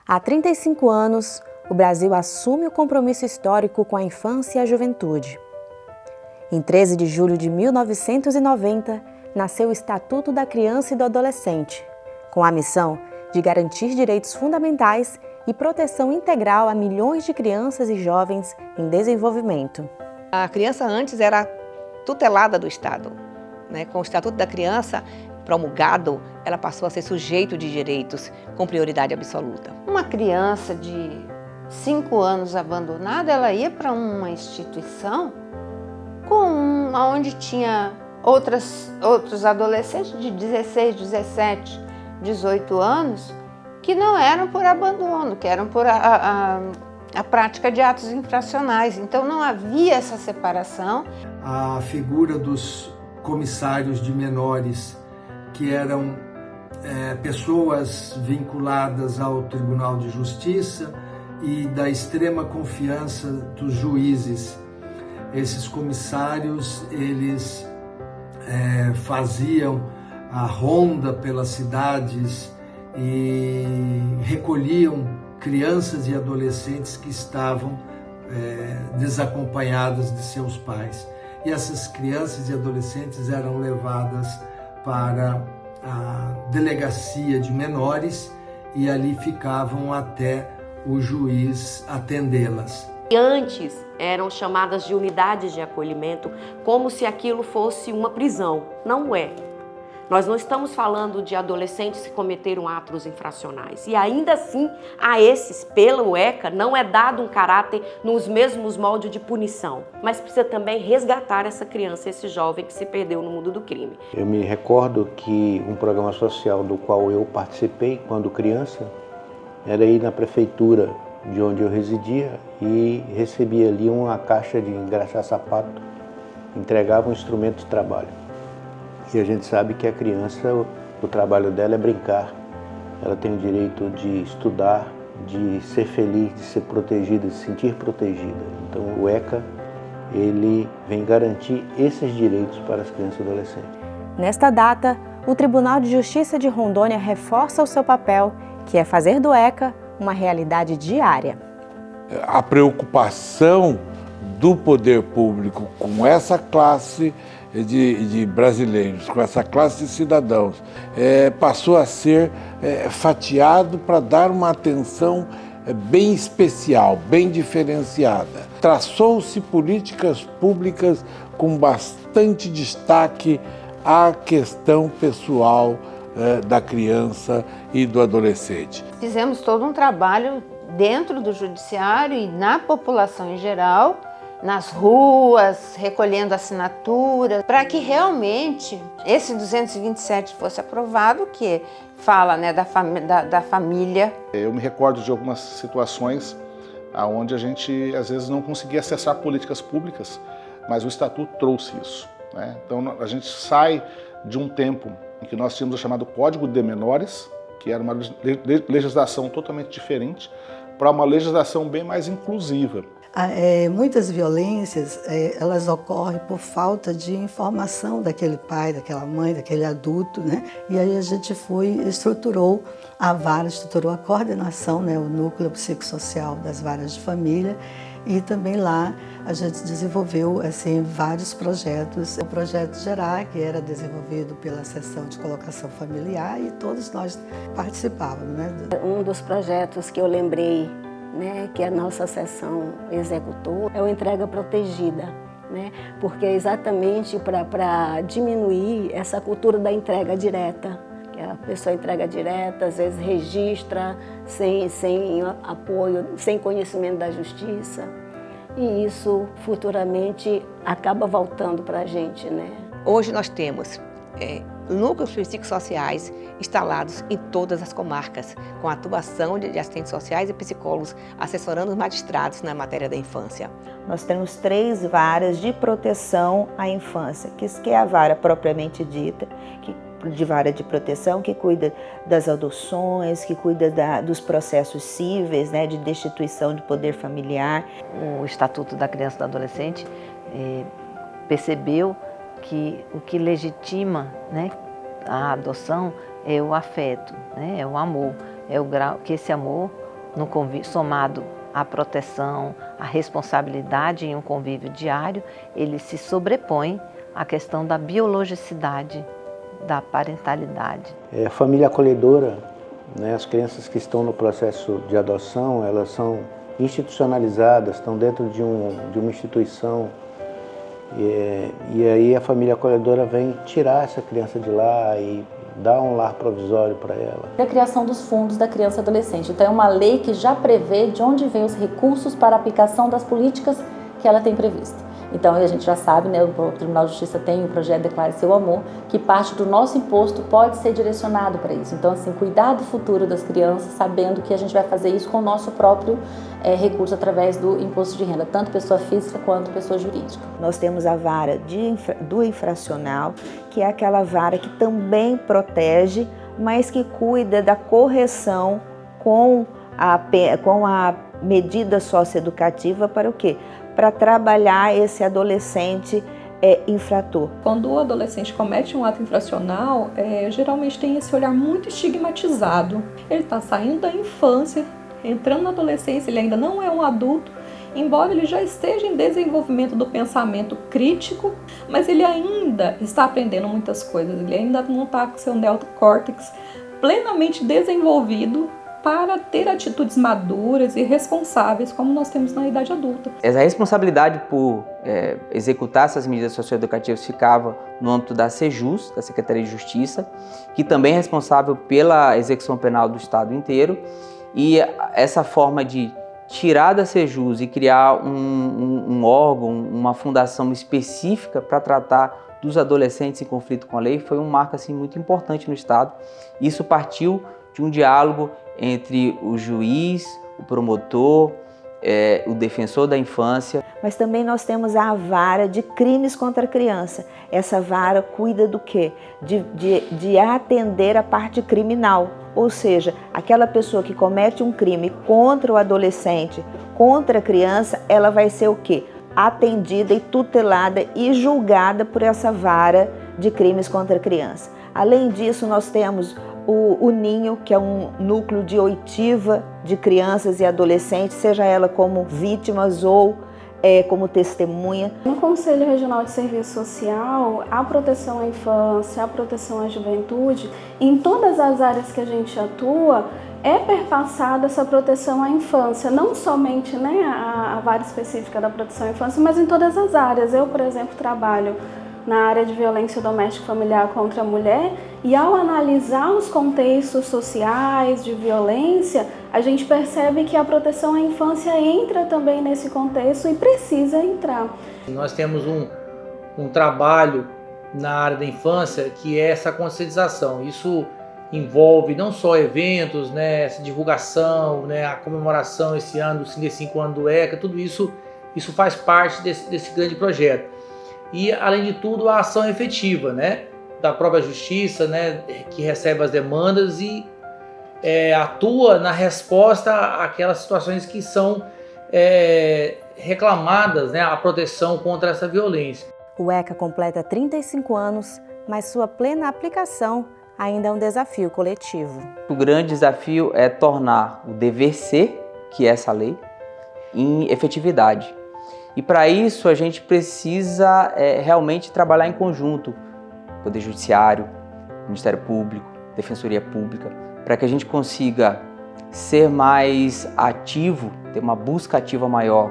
Há 35 anos, o Brasil assume o compromisso histórico com a infância e a juventude. Em 13 de julho de 1990, nasceu o Estatuto da Criança e do Adolescente, com a missão de garantir direitos fundamentais e proteção integral a milhões de crianças e jovens em desenvolvimento. A criança antes era tutelada do Estado, né? Com o Estatuto da Criança promulgado, ela passou a ser sujeito de direitos com prioridade absoluta. Uma criança de 5 anos abandonada, ela ia para uma instituição onde tinha outros adolescentes de 16, 17, 18 anos que não eram por abandono, que eram por a prática de atos infracionais. Então não havia essa separação. A figura dos comissários de menores, que eram pessoas vinculadas ao Tribunal de Justiça e da extrema confiança dos juízes. Esses comissários, eles faziam a ronda pelas cidades e recolhiam crianças e adolescentes que estavam desacompanhadas de seus pais. E essas crianças e adolescentes eram levadas para a delegacia de menores e ali ficavam até o juiz atendê-las. Antes eram chamadas de unidades de acolhimento, como se aquilo fosse uma prisão. Não é. Nós não estamos falando de adolescentes que cometeram atos infracionais. E ainda assim, a esses, pelo ECA, não é dado um caráter nos mesmos moldes de punição. Mas precisa também resgatar essa criança, esse jovem que se perdeu no mundo do crime. Eu me recordo que um programa social do qual eu participei quando criança era ir na prefeitura de onde eu residia e recebia ali uma caixa de engraxar sapato, entregava um instrumento de trabalho. E a gente sabe que a criança, o trabalho dela é brincar. Ela tem o direito de estudar, de ser feliz, de ser protegida, de se sentir protegida. Então o ECA, ele vem garantir esses direitos para as crianças e adolescentes. Nesta data, o Tribunal de Justiça de Rondônia reforça o seu papel, que é fazer do ECA uma realidade diária. A preocupação do poder público com essa classe de brasileiros, com essa classe de cidadãos, passou a ser fatiado para dar uma atenção bem especial, bem diferenciada. Traçou-se políticas públicas com bastante destaque à questão pessoal da criança e do adolescente. Fizemos todo um trabalho dentro do judiciário e na população em geral, nas ruas, recolhendo assinaturas, para que realmente esse 227 fosse aprovado, que fala, né, da família. Eu me recordo de algumas situações onde a gente às vezes não conseguia acessar políticas públicas, mas o Estatuto trouxe isso, né? Então a gente sai de um tempo em que nós tínhamos o chamado Código de Menores, que era uma legislação totalmente diferente, para uma legislação bem mais inclusiva. Muitas violências, elas ocorrem por falta de informação daquele pai, daquela mãe, daquele adulto, né? E aí a gente estruturou a vara, estruturou a coordenação, né? O núcleo psicossocial das varas de família, e também lá a gente desenvolveu assim, vários projetos. O projeto Gerar, que era desenvolvido pela seção de colocação familiar, e todos nós participávamos, né? Um dos projetos que eu lembrei, né, que a nossa seção executou, é o Entrega Protegida, né, porque é exatamente para diminuir essa cultura da entrega direta, que a pessoa entrega direta, às vezes registra sem apoio, sem conhecimento da justiça, e isso futuramente acaba voltando para a gente, né? Hoje nós temos núcleos psicossociais instalados em todas as comarcas, com a atuação de assistentes sociais e psicólogos assessorando os magistrados na matéria da infância. Nós temos 3 varas de proteção à infância, que é a vara propriamente dita, de vara de proteção, que cuida das adoções, que cuida dos processos cíveis, né, de destituição de poder familiar. O Estatuto da Criança e do Adolescente percebeu que o que legitima, né, a adoção é o afeto, né, é o amor, é o grau que esse amor no convívio, somado à proteção, à responsabilidade em um convívio diário, ele se sobrepõe à questão da biologicidade, da parentalidade. A família acolhedora, né, as crianças que estão no processo de adoção, elas são institucionalizadas, estão dentro de uma instituição, e aí a família acolhedora vem tirar essa criança de lá e dar um lar provisório para ela. A criação dos fundos da criança e adolescente. Então é uma lei que já prevê de onde vêm os recursos para a aplicação das políticas que ela tem previsto. Então a gente já sabe, né, o Tribunal de Justiça tem o projeto Declare Seu Amor, que parte do nosso imposto pode ser direcionado para isso. Então assim, cuidar do futuro das crianças, sabendo que a gente vai fazer isso com o nosso próprio recurso através do imposto de renda, tanto pessoa física quanto pessoa jurídica. Nós temos a vara do infracional, que é aquela vara que também protege, mas que cuida da correção com a medida socioeducativa para o quê? Para trabalhar esse adolescente infrator. Quando o adolescente comete um ato infracional, geralmente tem esse olhar muito estigmatizado. Ele está saindo da infância, entrando na adolescência, ele ainda não é um adulto, embora ele já esteja em desenvolvimento do pensamento crítico, mas ele ainda está aprendendo muitas coisas, ele ainda não está com seu neocórtex plenamente desenvolvido para ter atitudes maduras e responsáveis, como nós temos na idade adulta. Essa responsabilidade por executar essas medidas socioeducativas ficava no âmbito da SEJUS, da Secretaria de Justiça, que também é responsável pela execução penal do Estado inteiro, e essa forma de tirar da SEJUS e criar um órgão, uma fundação específica para tratar dos adolescentes em conflito com a lei foi um marco assim, muito importante no Estado. Isso partiu de um diálogo entre o juiz, o promotor, o defensor da infância. Mas também nós temos a vara de crimes contra a criança. Essa vara cuida do quê? De atender a parte criminal, ou seja, aquela pessoa que comete um crime contra o adolescente, contra a criança, ela vai ser o quê? Atendida e tutelada e julgada por essa vara de crimes contra a criança. Além disso, nós temos o Ninho, que é um núcleo de oitiva de crianças e adolescentes, seja ela como vítimas ou como testemunha. No Conselho Regional de Serviço Social, a proteção à infância, a proteção à juventude, em todas as áreas que a gente atua, é perpassada essa proteção à infância, não somente, né, a vara específica da proteção à infância, mas em todas as áreas. Eu, por exemplo, trabalho na área de violência doméstica familiar contra a mulher, e ao analisar os contextos sociais de violência, a gente percebe que a proteção à infância entra também nesse contexto e precisa entrar. Nós temos um trabalho na área da infância que é essa conscientização. Isso envolve não só eventos, né, essa divulgação, né, a comemoração esse ano dos 55 anos do ECA, tudo isso faz parte desse grande projeto. E, além de tudo, a ação efetiva, né, da própria justiça, né, que recebe as demandas e atua na resposta àquelas situações que são reclamadas, né, a proteção contra essa violência. O ECA completa 35 anos, mas sua plena aplicação ainda é um desafio coletivo. O grande desafio é tornar o dever ser, que é essa lei, em efetividade. E para isso a gente precisa realmente trabalhar em conjunto, Poder Judiciário, Ministério Público, Defensoria Pública, para que a gente consiga ser mais ativo, ter uma busca ativa maior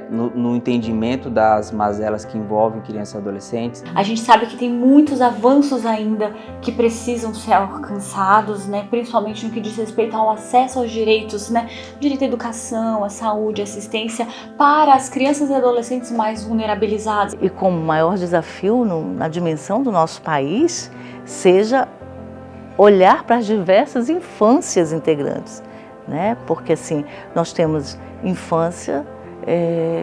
no entendimento das mazelas que envolvem crianças e adolescentes. A gente sabe que tem muitos avanços ainda que precisam ser alcançados, né? Principalmente no que diz respeito ao acesso aos direitos, né? Direito à educação, à saúde, à assistência para as crianças e adolescentes mais vulnerabilizadas. E como maior desafio na dimensão do nosso país, seja olhar para as diversas infâncias integrantes, né? Porque assim, nós temos infância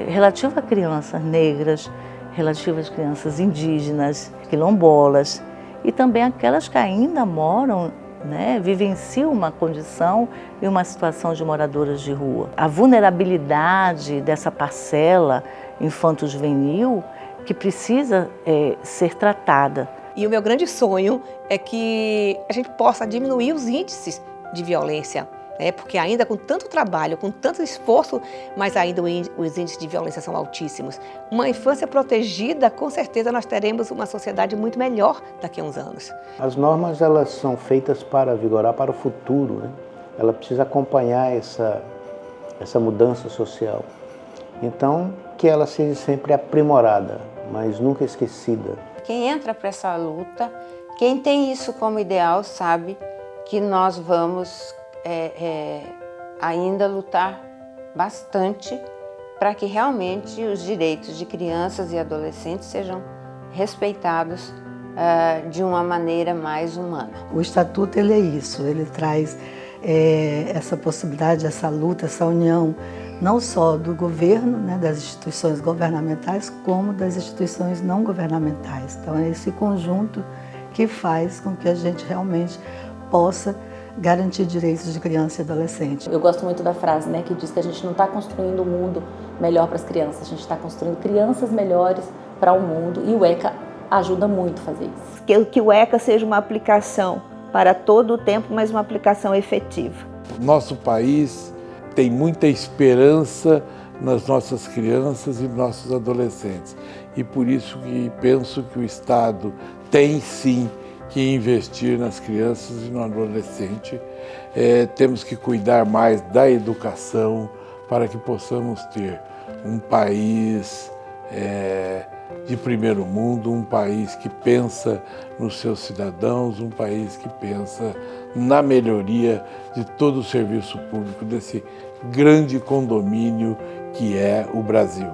relativa a crianças negras, relativa às crianças indígenas, quilombolas e também aquelas que ainda moram, né, vivenciam uma condição e uma situação de moradoras de rua. A vulnerabilidade dessa parcela infanto-juvenil que precisa ser tratada. E o meu grande sonho é que a gente possa diminuir os índices de violência Porque ainda com tanto trabalho, com tanto esforço, mas ainda os índices de violência são altíssimos. Uma infância protegida, com certeza nós teremos uma sociedade muito melhor daqui a uns anos. As normas, elas são feitas para vigorar para o futuro, né? Ela precisa acompanhar essa mudança social. Então, que ela seja sempre aprimorada, mas nunca esquecida. Quem entra para essa luta, quem tem isso como ideal, sabe que nós vamos ainda lutar bastante para que realmente os direitos de crianças e adolescentes sejam respeitados de uma maneira mais humana. O Estatuto ele é isso, ele traz essa possibilidade, essa luta, essa união, não só do governo, né, das instituições governamentais, como das instituições não governamentais. Então é esse conjunto que faz com que a gente realmente possa garantir direitos de criança e adolescente. Eu gosto muito da frase, né, que diz que a gente não está construindo um mundo melhor para as crianças, a gente está construindo crianças melhores para o mundo, e o ECA ajuda muito a fazer isso. Que o ECA seja uma aplicação para todo o tempo, mas uma aplicação efetiva. Nosso país tem muita esperança nas nossas crianças e nossos adolescentes, e por isso que penso que o Estado tem sim que investir nas crianças e no adolescente. Temos que cuidar mais da educação para que possamos ter um país de primeiro mundo, um país que pensa nos seus cidadãos, um país que pensa na melhoria de todo o serviço público desse grande condomínio que é o Brasil.